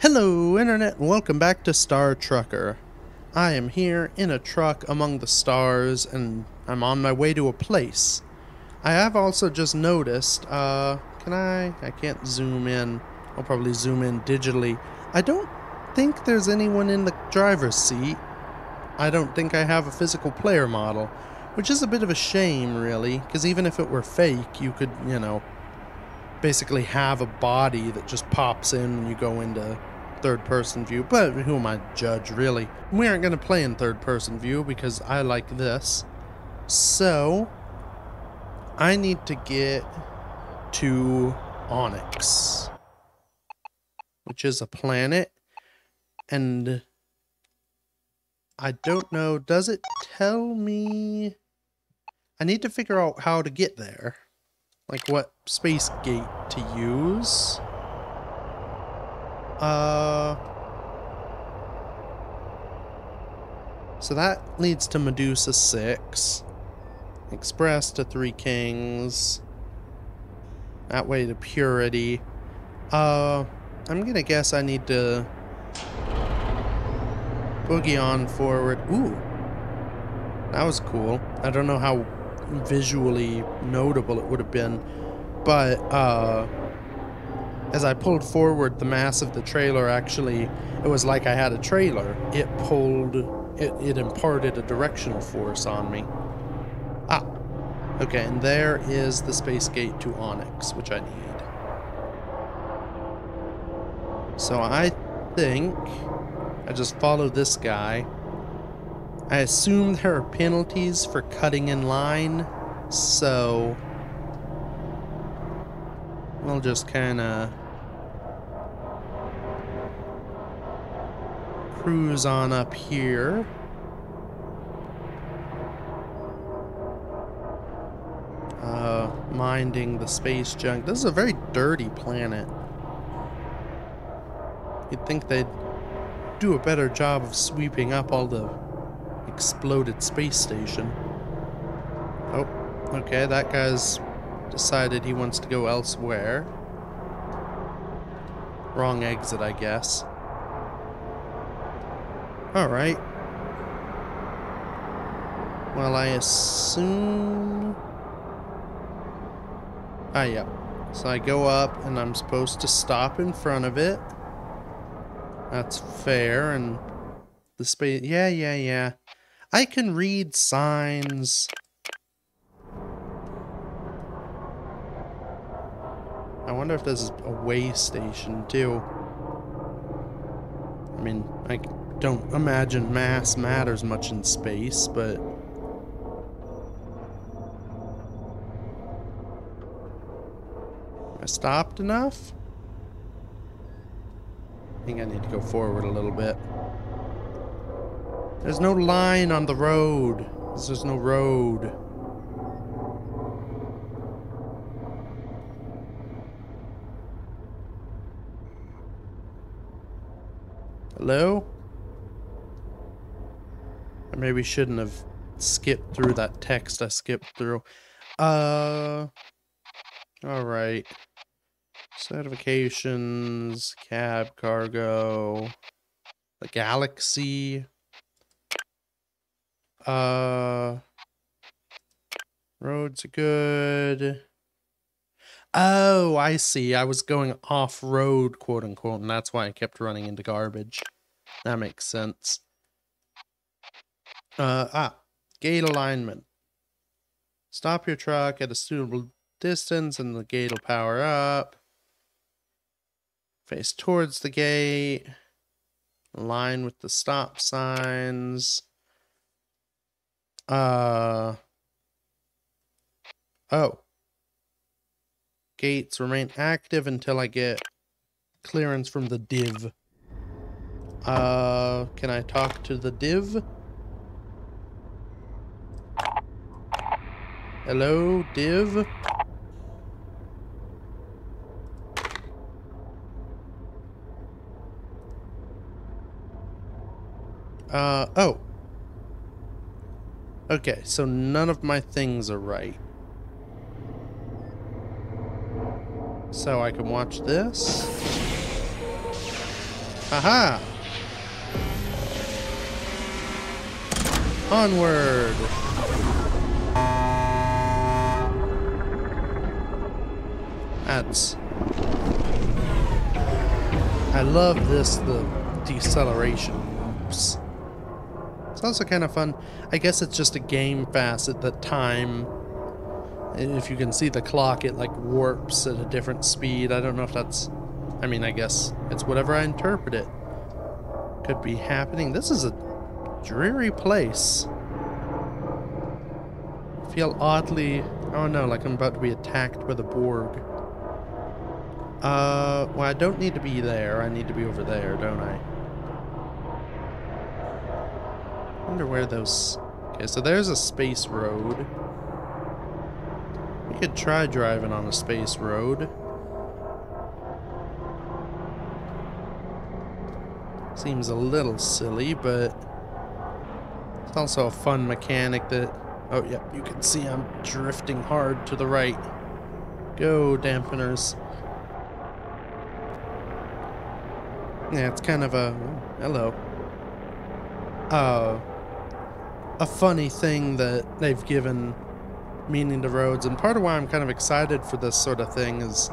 Hello Internet and welcome back to Star Trucker. I am here in a truck among the stars and I'm on my way to a place. I have also just noticed, I can't zoom in. I'll probably zoom in digitally. I don't think there's anyone in the driver's seat. I don't think I have a physical player model, which is a bit of a shame really, because even if it were fake, you could, basically have a body that just pops in when you go into third-person view, but who am I to judge, really? We aren't going to play in third-person view because I like this. So, I need to get to Onyx, which is a planet, and I don't know, does it tell me? I need to figure out how to get there. Like what space gate to use. So that leads to Medusa 6. Express to Three Kings. That way to Purity. I'm gonna guess I need to boogie on forward. Ooh. That was cool. I don't know how visually notable it would have been, but as I pulled forward the mass of the trailer, actually it was like I had a trailer. It imparted a directional force on me. Okay, and there is the space gate to Onyx, which I need. So I think I just follow this guy. I assume there are penalties for cutting in line, so we'll just kinda cruise on up here. Minding the space junk. This is a very dirty planet. You'd think they'd do a better job of sweeping up all the exploded space station. Oh, okay, that guy's decided he wants to go elsewhere. Wrong exit, I guess. Alright. Well, I assume... yeah. So I go up and I'm supposed to stop in front of it. That's fair, and the space... Yeah. I can read signs. I wonder if this is a way station, too. I mean, I don't imagine mass matters much in space, but... I stopped enough? I think I need to go forward a little bit. There's no line on the road. There's no road. Hello? I maybe shouldn't have skipped through that text I skipped through. Alright. Certifications, cab, cargo, the galaxy. Roads are good. Oh, I see. I was going off-road, quote-unquote, and that's why I kept running into garbage. That makes sense. Gate alignment. Stop your truck at a suitable distance and the gate will power up. Face towards the gate. Align with the stop signs. Oh. Gates remain active until I get clearance from the div. Can I talk to the div? Hello, div? Oh. Okay, so none of my things are right. So I can watch this. Aha! Onward! That's... I love this, the deceleration loops. It's also kind of fun. I guess it's just a game facet that time, if you can see the clock, it like warps at a different speed. I don't know if that's... I mean, I guess it's whatever I interpret it could be happening. This is a dreary place. I feel oddly... oh no, like I'm about to be attacked by the Borg. Well, I don't need to be there. I need to be over there, don't I? I wonder where those... okay, so there's a space road. We could try driving on a space road. Seems a little silly, but it's also a fun mechanic that... oh, yeah, you can see I'm drifting hard to the right. Go, dampeners. Yeah, it's kind of a... oh, hello. A funny thing that they've given meaning to roads, and part of why I'm kind of excited for this sort of thing is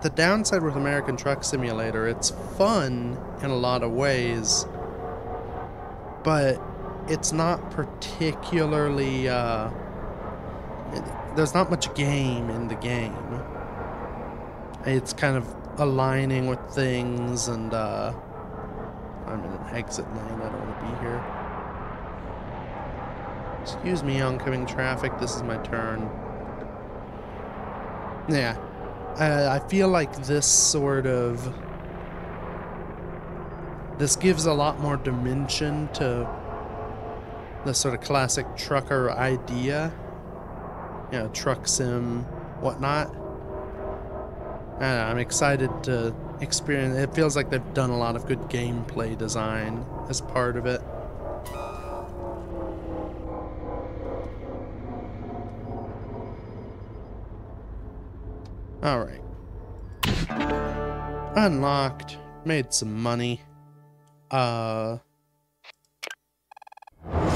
the downside with American Truck Simulator. It's fun in a lot of ways, but it's not particularly, there's not much game in the game. It's kind of aligning with things, and I'm in an exit lane. I don't want to be here. Excuse me, oncoming traffic. This is my turn. Yeah, I feel like this sort of... this gives a lot more dimension to the sort of classic trucker idea. You know, truck sim, whatnot. I'm excited to experience. It feels like they've done a lot of good gameplay design as part of it. Alright. Unlocked. Made some money. Not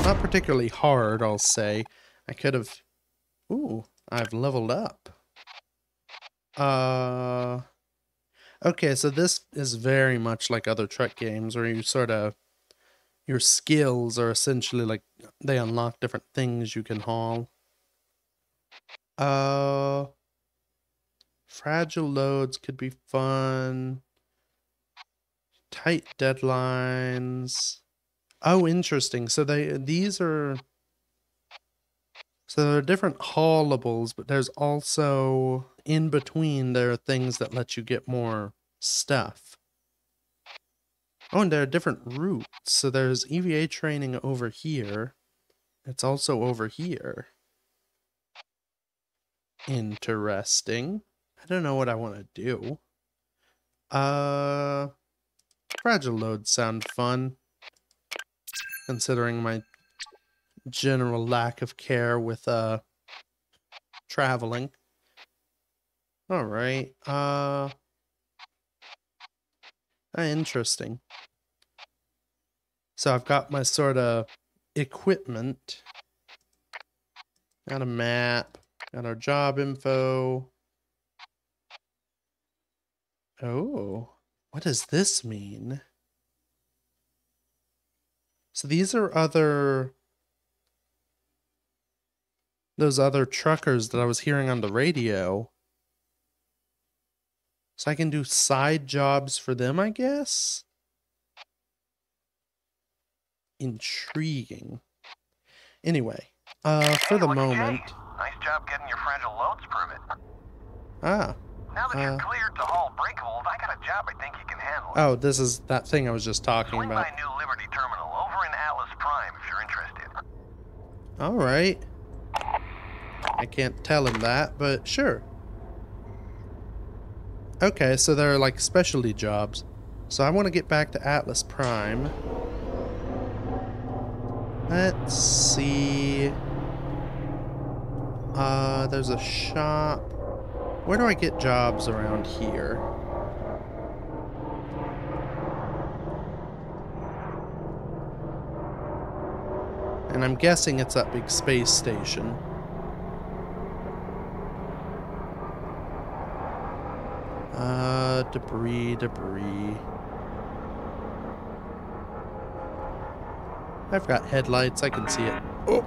particularly hard, I'll say. I could have... ooh, I've leveled up. Okay, so this is very much like other truck games where you sort of... your skills are essentially like... they unlock different things you can haul. Fragile loads could be fun. Tight deadlines. Oh, interesting. So these are... so there are different haulables, but there's also, in between, there are things that let you get more stuff. Oh, and there are different routes. So there's EVA training over here. It's also over here. Interesting. I don't know what I want to do. Fragile loads sound fun, considering my general lack of care with traveling. Alright, interesting. So I've got my sort of equipment. Got a map, got our job info. Oh, what does this mean? So these are those other truckers that I was hearing on the radio. So I can do side jobs for them, I guess? Intriguing. Anyway, for the moment... nice job getting your fragile loads permit. Ah. Now that you're cleared to haul breakables, I got a job I think you can handle. Oh, this is that thing I was just talking Swing about. by New Liberty Terminal over in Atlas Prime if you're interested. Alright. I can't tell him that, but sure. Okay, so there are like specialty jobs. So I want to get back to Atlas Prime. Let's see. There's a shop. Where do I get jobs around here? And I'm guessing it's that big space station. Debris. I've got headlights, I can see it. Oh!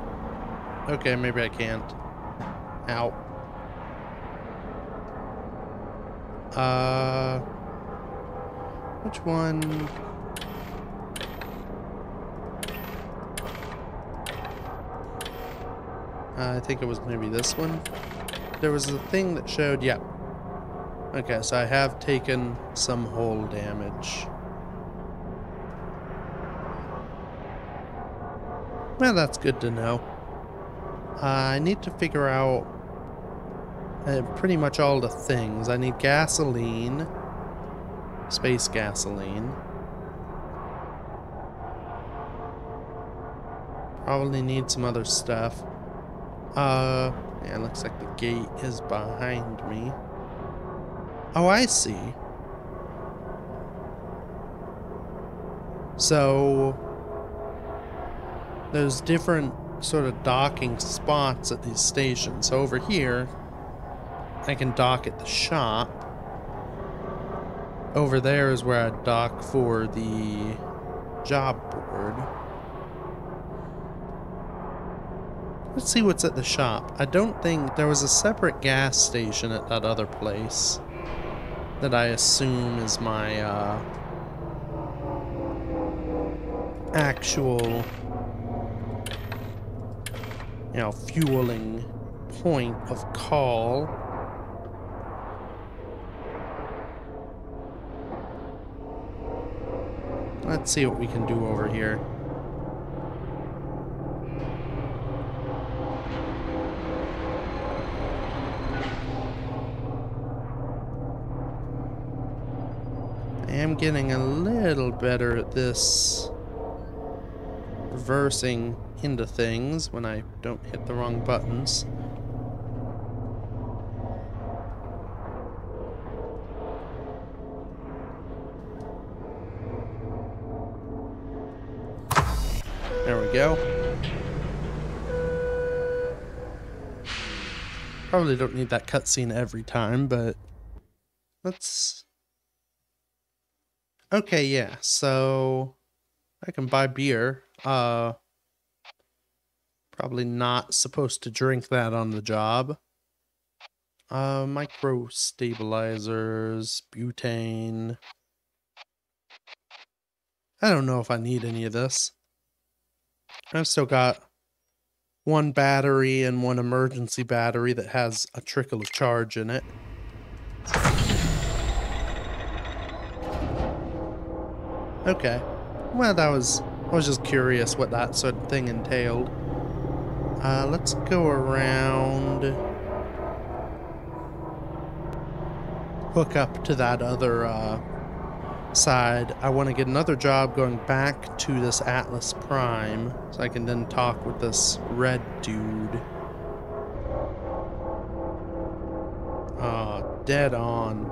Okay, maybe I can't. Ow. Which one? I think it was maybe this one. There was a thing that showed, yeah. Okay, so I have taken some hull damage. Well, that's good to know. I need to figure out pretty much all the things. I need gasoline. Space gasoline. Probably need some other stuff. Yeah, looks like the gate is behind me. Oh, I see. So there's different sort of docking spots at these stations. So over here, I can dock at the shop. Over there is where I dock for the job board. Let's see what's at the shop. I don't think there was a separate gas station at that other place that I assume is my actual, you know, fueling point of call. Let's see what we can do over here. I am getting a little better at this reversing into things when I don't hit the wrong buttons. There we go. Probably don't need that cutscene every time, but let's... Okay, yeah, so I can buy beer. Probably not supposed to drink that on the job. Micro stabilizers, butane. I don't know if I need any of this. I've still got one battery and one emergency battery that has a trickle of charge in it. Okay. Well, I was just curious what that sort of thing entailed. Let's go around. Hook up to that other side. I want to get another job going back to this Atlas Prime so I can then talk with this red dude. Dead on.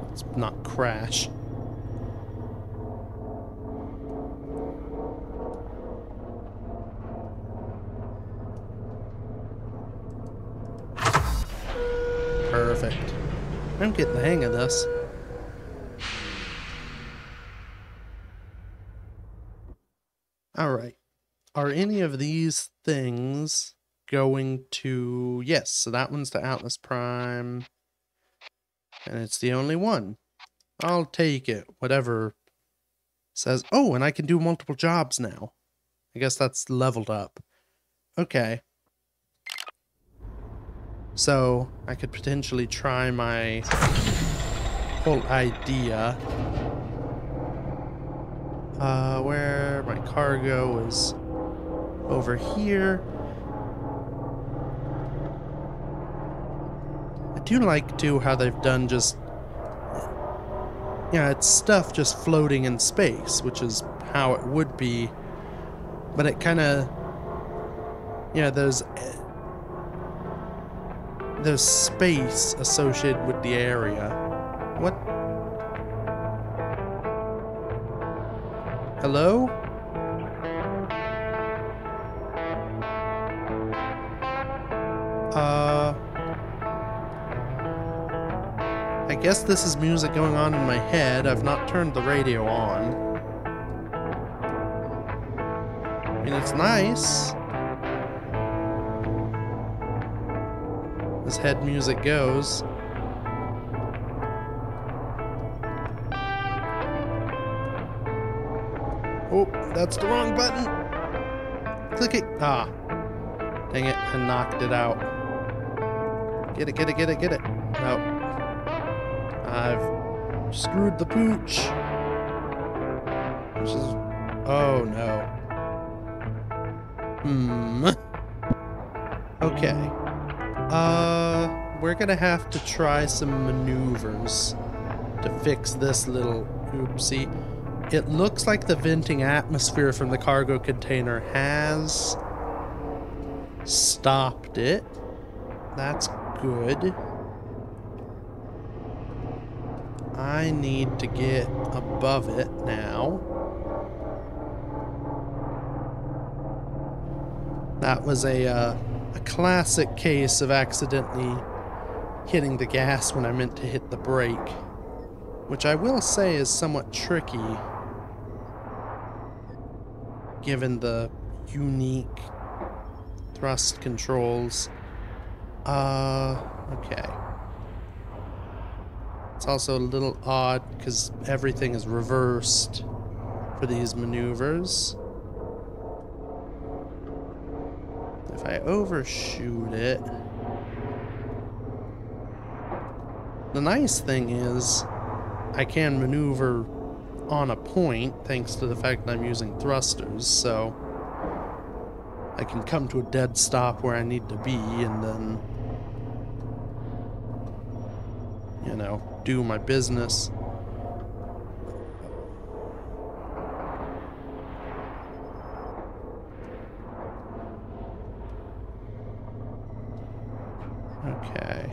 Let's not crash. Perfect. I'm getting the hang of this. Alright. Are any of these things going to... Yes, so that one's the Atlas Prime. And it's the only one. I'll take it. Whatever says... Oh, and I can do multiple jobs now. I guess that's leveled up. Okay. So, I could potentially try my whole idea. Where my cargo is over here. I do like, too, how they've done just... Yeah, it's stuff just floating in space, which is how it would be. But it kind of... Yeah, there's space associated with the area. What? Hello? I guess this is music going on in my head. I've not turned the radio on. I mean, it's nice. As head music goes. Oh, that's the wrong button. Click it. Ah. Dang it, I knocked it out. Get it, get it, get it, get it. Nope. I've screwed the pooch. Which is... Oh, no. Okay. We're gonna have to try some maneuvers to fix this little oopsie. It looks like the venting atmosphere from the cargo container has stopped it. That's good. I need to get above it now. That was a classic case of accidentally hitting the gas when I meant to hit the brake, which I will say is somewhat tricky given the unique thrust controls. Okay. It's also a little odd because everything is reversed for these maneuvers. If I overshoot it... The nice thing is I can maneuver on a point thanks to the fact that I'm using thrusters, so I can come to a dead stop where I need to be and then, you know, do my business. Okay.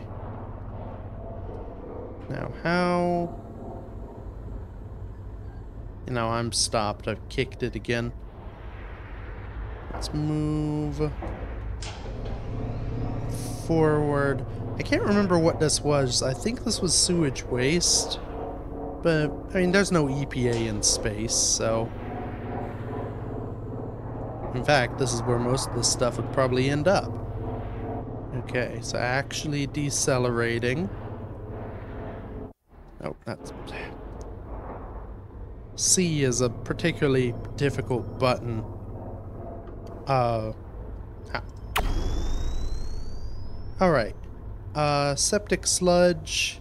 Now how... You know, I'm stopped. I've kicked it again. Let's move forward. I can't remember what this was. I think this was sewage waste. But, I mean, there's no EPA in space, so... In fact, this is where most of this stuff would probably end up. Okay, so actually decelerating. Oh, that's... C is a particularly difficult button. Alright. Septic sludge.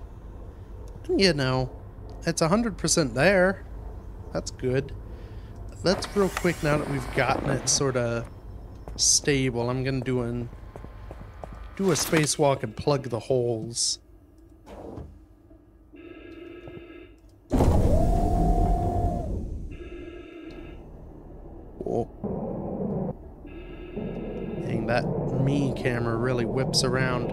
You know, it's 100% there. That's good. Let's real quick, now that we've gotten it sort of stable, I'm gonna do a spacewalk and plug the holes. Whoa. Dang, that me camera really whips around.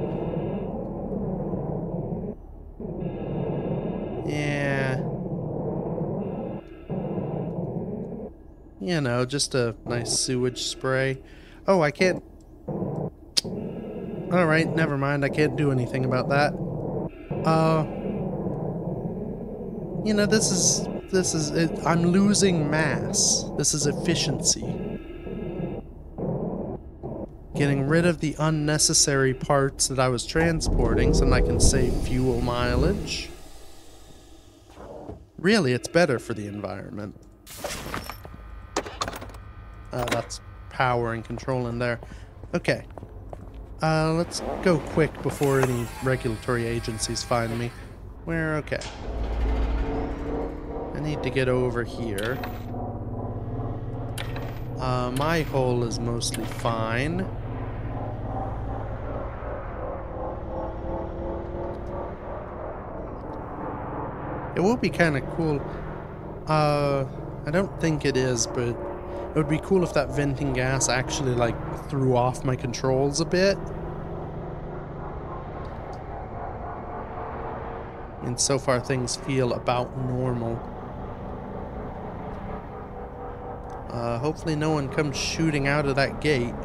Yeah. You know, just a nice sewage spray. Oh, I can't... Alright, never mind. I can't do anything about that. You know, this is it. I'm losing mass. This is efficiency. Getting rid of the unnecessary parts that I was transporting so that I can save fuel mileage. Really, it's better for the environment. That's power and control in there. Okay. Let's go quick before any regulatory agencies find me. Okay. I need to get over here. My hole is mostly fine. It will be kind of cool. I don't think it is, but it would be cool if that venting gas actually, like, threw off my controls a bit. And so far things feel about normal. Hopefully no one comes shooting out of that gate.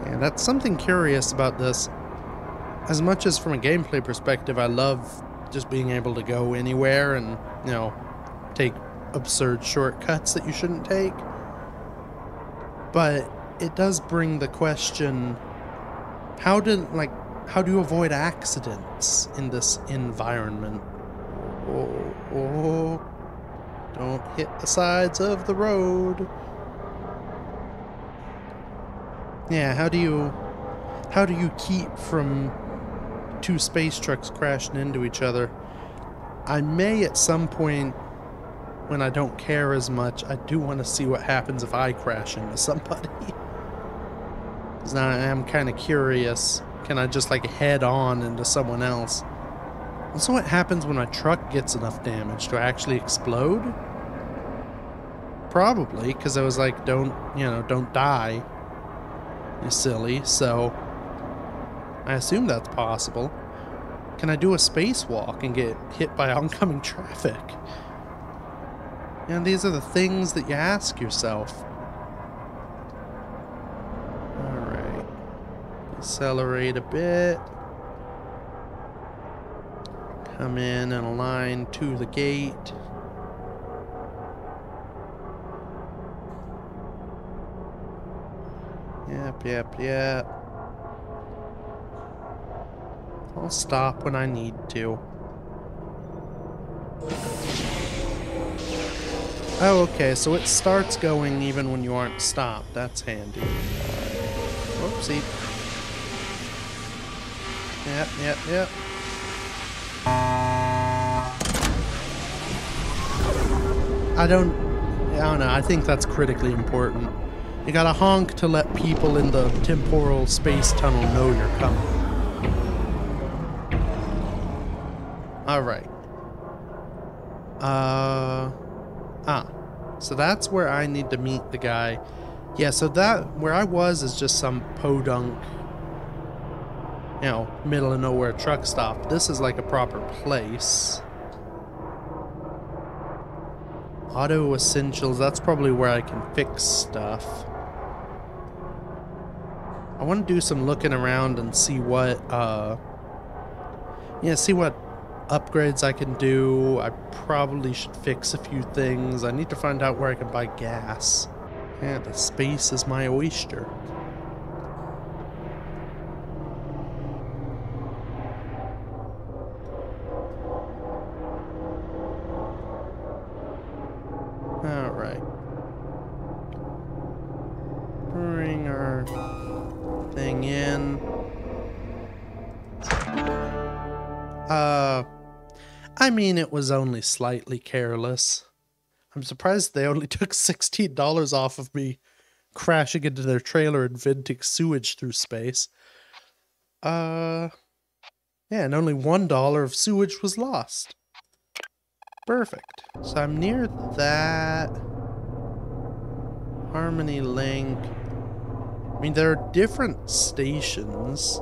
And that's something curious about this. as much as from a gameplay perspective, I love just being able to go anywhere and, you know, take absurd shortcuts that you shouldn't take. But it does bring the question, how do you avoid accidents in this environment? Oh, don't hit the sides of the road. Yeah, how do you keep from two space trucks crashing into each other? I may at some point, when I don't care as much, I do want to see what happens if I crash into somebody. Because now I am kind of curious. Can I just like head on into someone else? Also, what happens when my truck gets enough damage? Do I actually explode? Probably, because I was like, don't die, you silly. So I assume that's possible. Can I do a spacewalk and get hit by oncoming traffic? And these are the things that you ask yourself. Alright. Accelerate a bit. Come in and align to the gate. Yep. I'll stop when I need to. Oh, okay, so it starts going even when you aren't stopped. That's handy. Whoopsie. Yep. I don't know, I think that's critically important. You gotta honk to let people in the temporal space tunnel know you're coming. Alright. So that's where I need to meet the guy. Yeah, so where I was is just some podunk, you know, middle of nowhere truck stop. This is like a proper place. Auto Essentials, that's probably where I can fix stuff. I want to do some looking around and see what, see what upgrades I can do. I probably should fix a few things. I need to find out where I can buy gas. Yeah, the space is my oyster. Alright. Bring our thing in. I mean, it was only slightly careless. I'm surprised they only took $16 off of me crashing into their trailer and venting sewage through space. Yeah, and only $1 of sewage was lost. Perfect. So I'm near that. Harmony Link. I mean, there are different stations.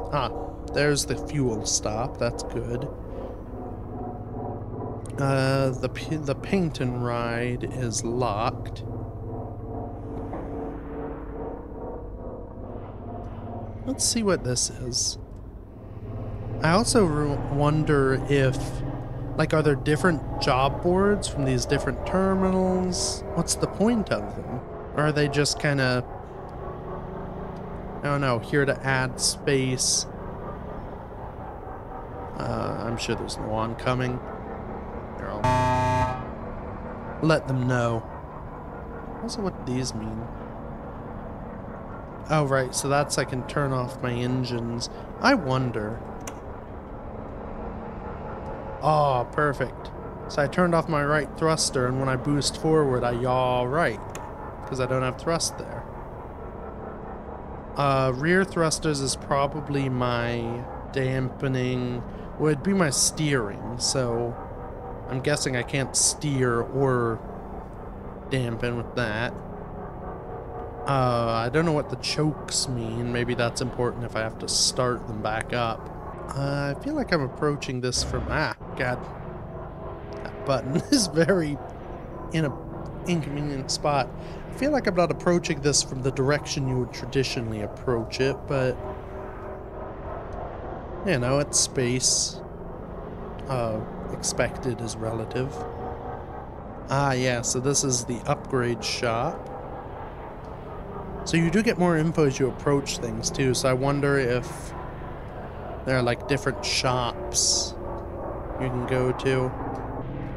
There's the fuel stop. That's good. The paint and ride is locked. Let's see what this is. I also wonder if, like, are there different job boards from these different terminals? What's the point of them? Or are they just kind of, I don't know, here to add space? I'm sure there's no oncoming. Here, I'll let them know. Also, what do these mean? Oh, right, so that's I can turn off my engines. I wonder. Oh, perfect. So I turned off my right thruster, and when I boost forward, I yaw right. Because I don't have thrust there. Rear thrusters is probably my dampening. Well, it'd be my steering, so I'm guessing I can't steer or dampen with that. I don't know what the chokes mean. Maybe that's important if I have to start them back up. I feel like I'm approaching this from... God. That button is very in an inconvenient spot. I feel like I'm not approaching this from the direction you would traditionally approach it, but... You know, it's space. Expected is relative. Ah, yeah, so this is the upgrade shop. So you do get more info as you approach things, too, so I wonder if there are, like, different shops you can go to.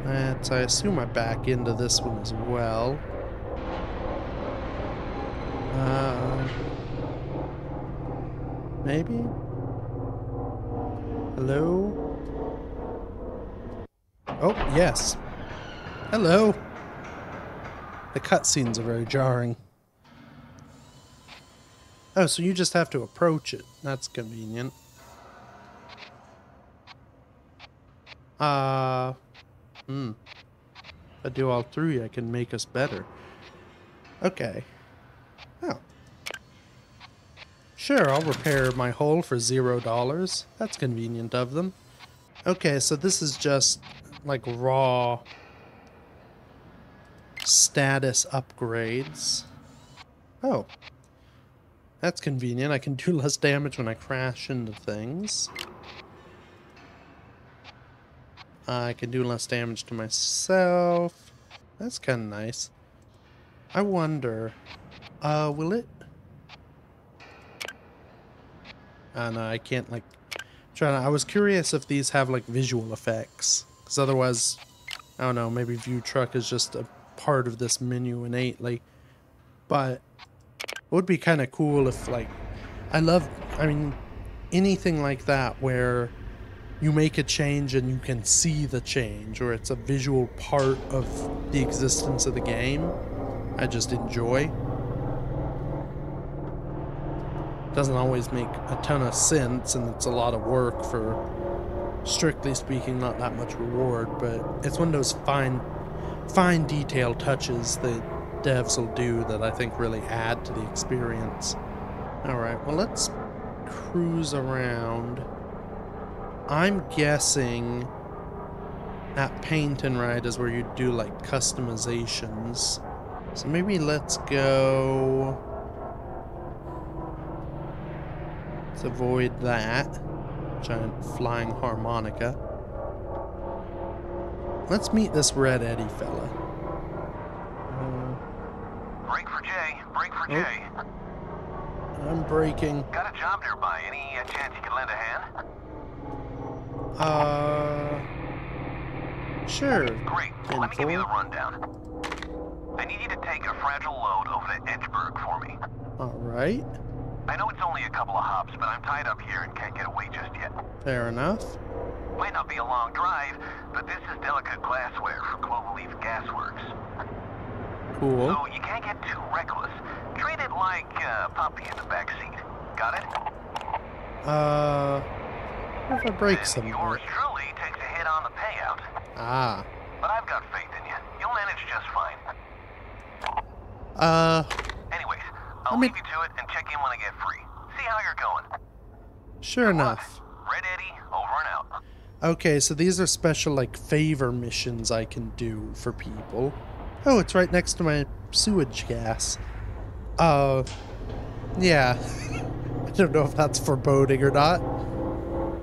I assume I back into this one as well. Maybe? Hello? Oh, yes. Hello. The cutscenes are very jarring. Oh, so you just have to approach it. That's convenient. If I do all three, I can make us better. Okay. Oh. Sure, I'll repair my hull for $0. That's convenient of them. Okay, so this is just like raw status upgrades. Oh. That's convenient. I can do less damage when I crash into things. I can do less damage to myself. That's kind of nice. I wonder, will it? No, I can't, like, I was curious if these have, like, visual effects. Because otherwise, I don't know, maybe View Truck is just a part of this menu innately. But it would be kind of cool if, like, I mean, anything like that where you make a change and you can see the change, or it's a visual part of the existence of the game, I just enjoy. Doesn't always make a ton of sense, and it's a lot of work for, strictly speaking, not that much reward, but it's one of those fine detail touches that devs will do that I think really add to the experience. Alright, well, let's cruise around. I'm guessing that paint and ride is where you do, like, customizations. So maybe let's go... Let's avoid that. Giant flying harmonica. Let's meet this Red Eddie fella. Brake for Jay. Brake for Jay. I'm braking. Got a job nearby. Any chance you could lend a hand? Sure. Great. Let me give you the rundown. I need you to take a fragile load over to Edgeburg for me. Alright. I know it's only a couple of hops, but I'm tied up here and can't get away just yet. Fair enough. Might not be a long drive, but this is delicate glassware for Cloverleaf Gasworks. Cool. So you can't get too reckless. Treat it like a puppy in the back seat. Got it? What if I break something? Yours truly takes a hit on the payout. Ah. But I've got faith in you. You'll manage just fine. Anyways, I'll leave you to it and check in when I get free. See how you're going. Sure enough. Red Eddie, over and out. Okay, so these are special, like, favor missions I can do for people. Oh, it's right next to my sewage gas. Yeah. I don't know if that's foreboding or not.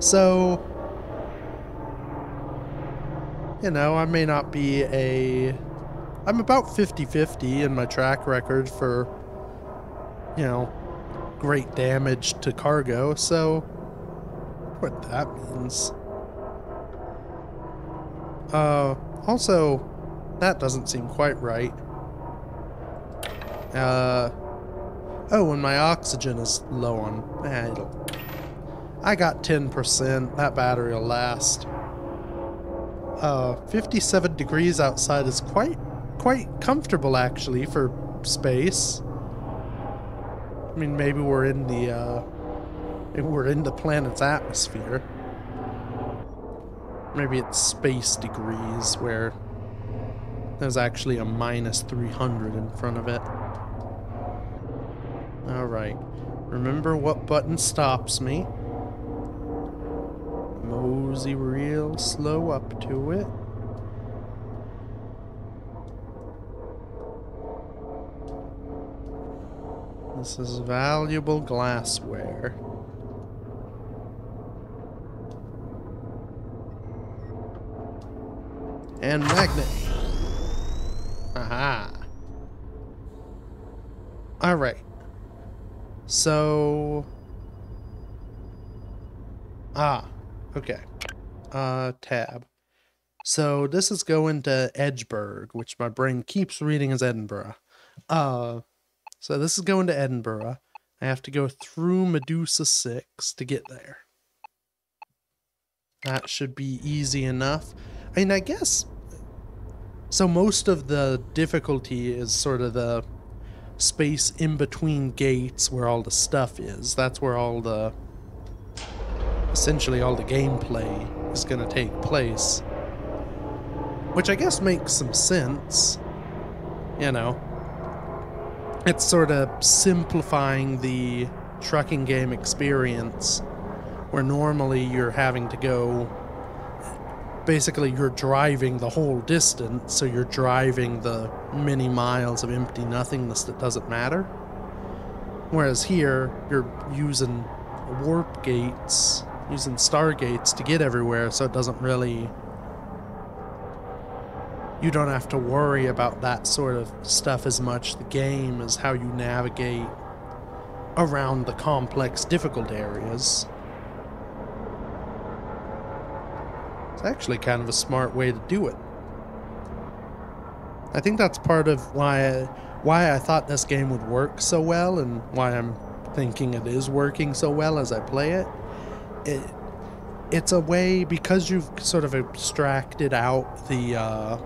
So, you know, I may not be a... I'm about 50-50 in my track record for, you know, great damage to cargo, so what that means. Also, that doesn't seem quite right. Oh, and my oxygen is low on... I got 10%. That battery will last. 57 degrees outside is quite comfortable, actually, for space. I mean, maybe we're in the planet's atmosphere. Maybe it's space degrees, where there's actually a minus 300 in front of it. Alright. Remember what button stops me. Mosey real slow up to it. This is valuable glassware. And magnet. Aha. Alright. So... okay. Tab. So this is going to Edgeburg, which my brain keeps reading as Edinburgh. So this is going to Edinburgh. I have to go through Medusa 6 to get there. That should be easy enough. I mean, I guess... So most of the difficulty is sort of the space in between gates where all the stuff is. That's where all the... essentially all the gameplay is going to take place. Which I guess makes some sense. You know. It's sort of simplifying the trucking game experience, where normally you're having to go... Basically, you're driving the whole distance, so you're driving the many miles of empty nothingness that doesn't matter. Whereas here, you're using warp gates, using stargates to get everywhere, so it doesn't really... You don't have to worry about that sort of stuff as much. The game is how you navigate around the complex, difficult areas. It's actually kind of a smart way to do it. I think that's part of why I thought this game would work so well, and why I'm thinking it is working so well as I play it. It's a way, because you've sort of abstracted out the,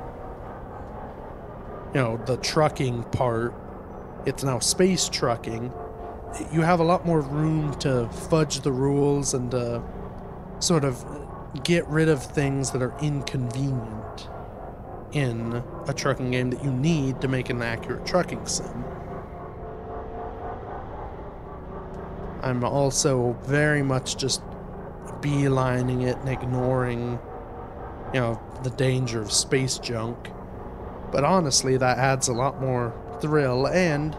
you know, the trucking part. It's now space trucking. You have a lot more room to fudge the rules and to sort of get rid of things that are inconvenient in a trucking game that you need to make an accurate trucking sim. I'm also very much just beelining it and ignoring, you know, the danger of space junk. But honestly, that adds a lot more thrill, and,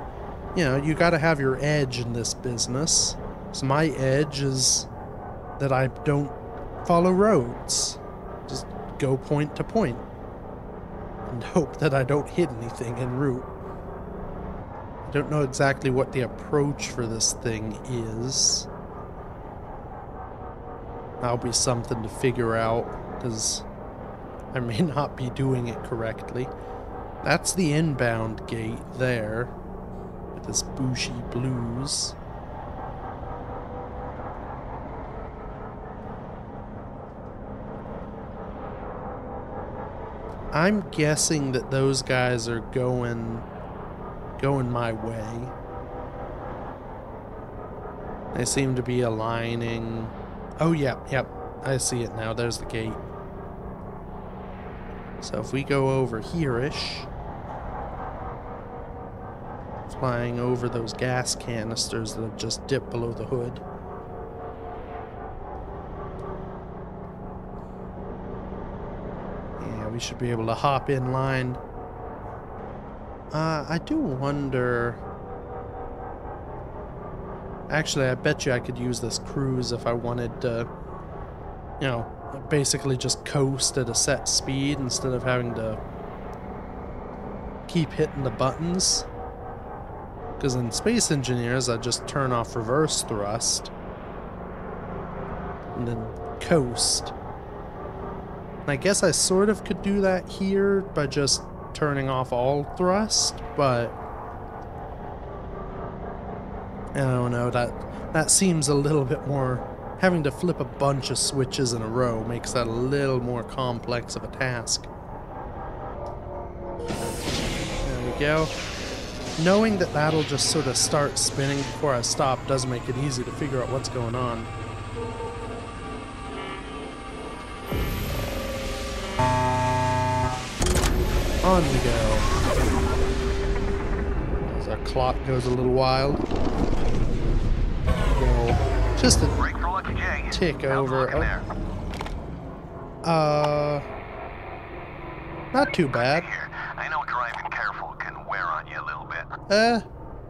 you know, you gotta have your edge in this business. So my edge is that I don't follow roads. Just go point to point. And hope that I don't hit anything en route. I don't know exactly what the approach for this thing is. That'll be something to figure out, because I may not be doing it correctly. That's the inbound gate there, with this bushy blues. I'm guessing that those guys are going my way. They seem to be aligning. Oh, yep. I see it now. There's the gate. So if we go over here-ish, flying over those gas canisters that have just dipped below the hood. Yeah, we should be able to hop in line. I do wonder... Actually, I bet you I could use this cruise if I wanted to, you know, basically just coast at a set speed instead of having to keep hitting the buttons. Because in Space Engineers, I just turn off reverse thrust and then coast. And I guess I sort of could do that here by just turning off all thrust, but I don't know, that seems a little bit more... Having to flip a bunch of switches in a row makes that a little more complex of a task. There we go. Knowing that that'll just sort of start spinning before I stop does make it easy to figure out what's going on. On we go. As our clock goes a little wild. Go. Just a tick over. Oh. Not too bad. I know driving careful can wear on you a little bit.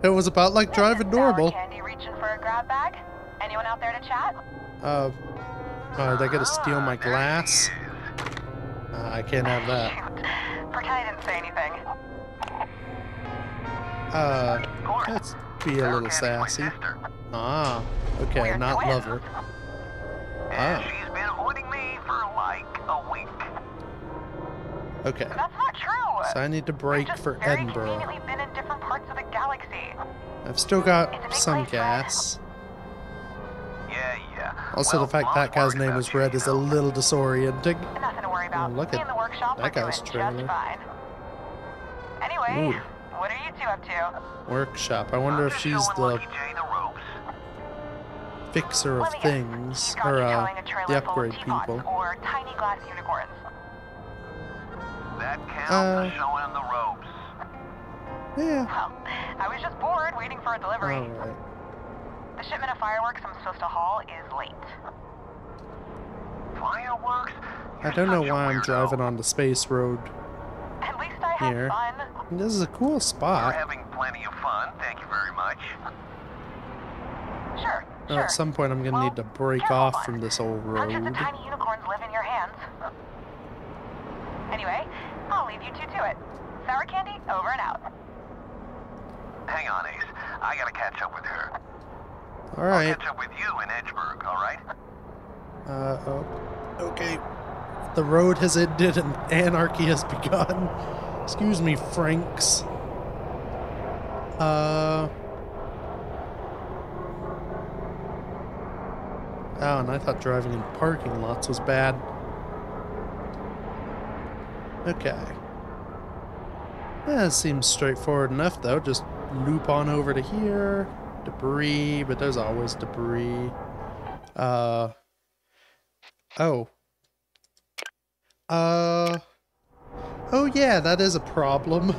It was about like driving normal. Candy reaching for a grab bag? Anyone out there to chat? Are they gonna steal my glass? I can't have that. Shoot. Pretend I didn't say anything. Let's be a little sassy. Ah, okay, We're not twins. lover. And Ah, she's been avoiding me for like a week. okay. That's not true. So I need to We've break just for very Edinburgh. conveniently been in different parts of the galaxy. I've still It's a got big some place, gas. Yeah. Also, Well, the fact Mom's that guy's worried name about was you, red you is a know. little disorienting. Nothing to worry about. Oh, look Me at and the workshop that are doing guy's just trailer. fine. Anyway, Ooh. what are you two up to? Workshop. I wonder I'm if just she's showing the Lucky Jay the ropes. fixer of Let me guess. things, He's got or you towing a the trailer full of upgrade teapots people. or tiny glass unicorns. That counts as showing him the ropes. Yeah. Well, I was just bored waiting for a delivery. Alright. The shipment of fireworks I'm supposed to haul is late. Fireworks? I don't know why I'm driving on the space road At least I had here. fun. This is a cool We're spot. having plenty of fun, thank you very much. Sure, Oh, sure. at some point I'm gonna need to break careful, off bud. from this old Hundreds road. of tiny unicorns live in your hands. Anyway, I'll leave you two to it. Sour candy, over and out. Hang on, Ace. I gotta catch up with her. I'll Alright. catch up with you in Edgeburg, alright? Oh. Okay. The road has ended and anarchy has begun. Excuse me, Franks. Oh, and I thought driving in parking lots was bad. Okay. That seems straightforward enough, though. Just loop on over to here. Debris, but there's always debris. Oh. Oh yeah, that is a problem.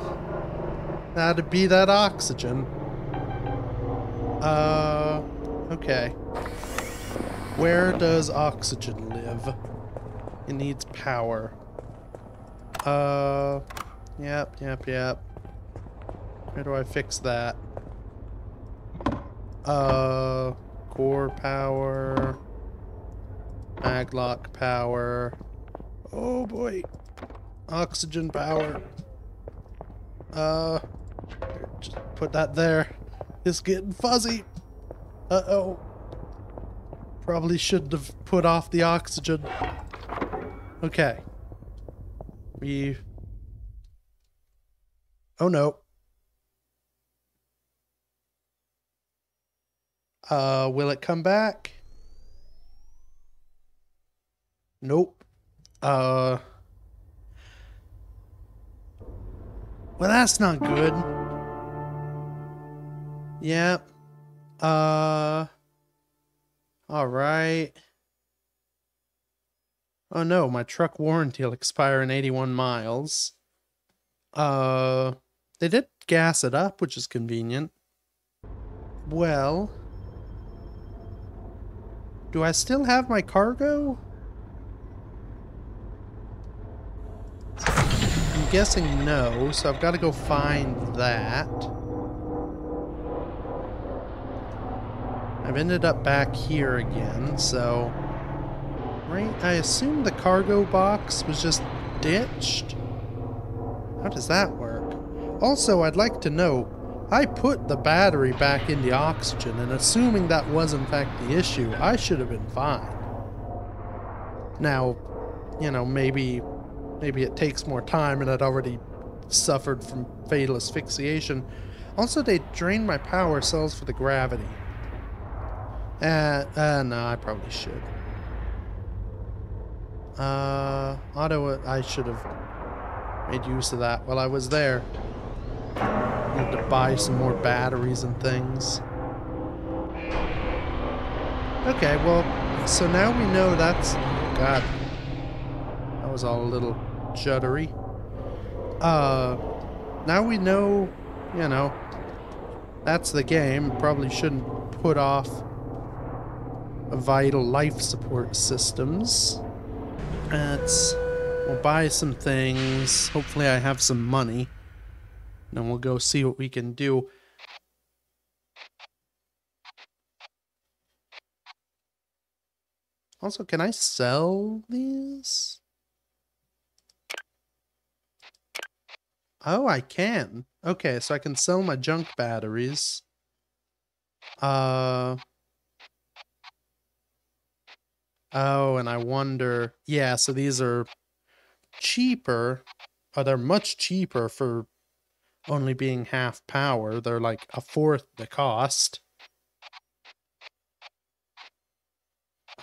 That'd be that oxygen. Okay. Where does oxygen live? It needs power. Yep. Where do I fix that? Core power. Maglock power. Oh boy. Oxygen power. Just put that there. It's getting fuzzy. Uh-oh. Probably shouldn't have put off the oxygen. Okay. Oh no. Will it come back? Nope. Well, that's not good. Yep. Alright. Oh no, my truck warranty will expire in 81 miles. They did gas it up, which is convenient. Well, do I still have my cargo? I'm guessing no, so I've got to go find that. I've ended up back here again, so... Right, I assume the cargo box was just ditched? How does that work? Also, I'd like to note, I put the battery back in the oxygen, and assuming that was in fact the issue, I should have been fine. Now, you know, maybe it takes more time and I'd already suffered from fatal asphyxiation. Also, they drained my power cells for the gravity. No, I probably should. I should have made use of that while I was there. Need to buy some more batteries and things. Okay, well, so now we know that's... God. That was all a little juddery. Now we know, you know, that's the game. Probably shouldn't put off vital life support systems. We'll buy some things. Hopefully I have some money. And then we'll go see what we can do. Also, can I sell these? Oh, I can. Okay, so I can sell my junk batteries. Oh, and I wonder... Yeah, so these are cheaper. Oh, they're much cheaper for only being half power. They're like a fourth the cost.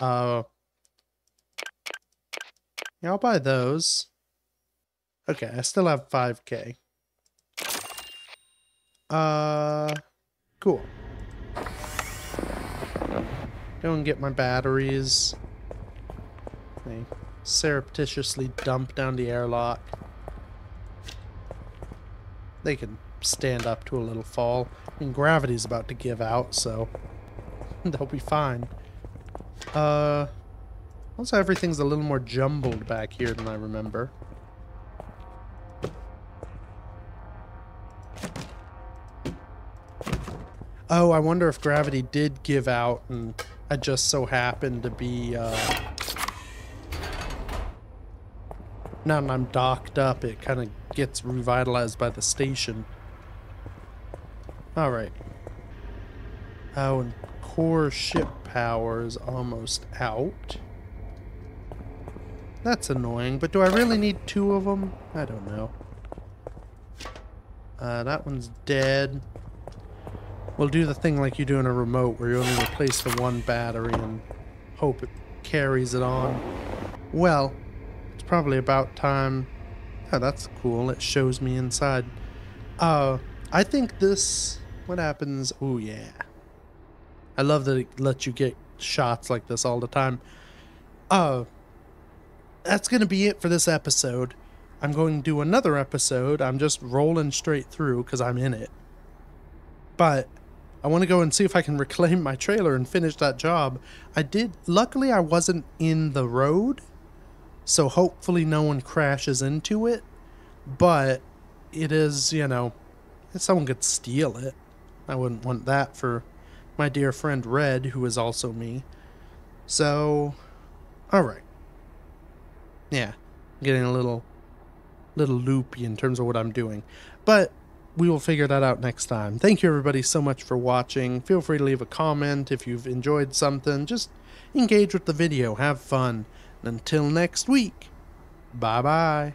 Uh, yeah, I'll buy those. Okay, I still have 5K. Cool. Go and get my batteries. They surreptitiously dump down the airlock. They can stand up to a little fall. I mean, gravity's about to give out, so they'll be fine. Also, everything's a little more jumbled back here than I remember. Oh, I wonder if gravity did give out and I just so happened to be, now that I'm docked up, it kind of gets revitalized by the station. Alright. Oh, and core ship power is almost out. That's annoying, but do I really need 2 of them? I don't know. That one's dead. We'll do the thing like you do in a remote where you only replace the one battery and hope it carries it on. Well, it's probably about time. Oh, that's cool. It shows me inside. I think this... What happens? Oh, yeah. I love that it lets you get shots like this all the time. That's going to be it for this episode. I'm going to do another episode. I'm just rolling straight through because I'm in it. But I want to go and see if I can reclaim my trailer and finish that job. I did. Luckily, I wasn't in the road, so hopefully no one crashes into it. But it is, you know, if someone could steal it, I wouldn't want that for my dear friend Red, who is also me. So, alright. Yeah, getting a little loopy in terms of what I'm doing. But we will figure that out next time. Thank you everybody so much for watching. Feel free to leave a comment if you've enjoyed something. Just engage with the video. Have fun. And until next week, bye-bye.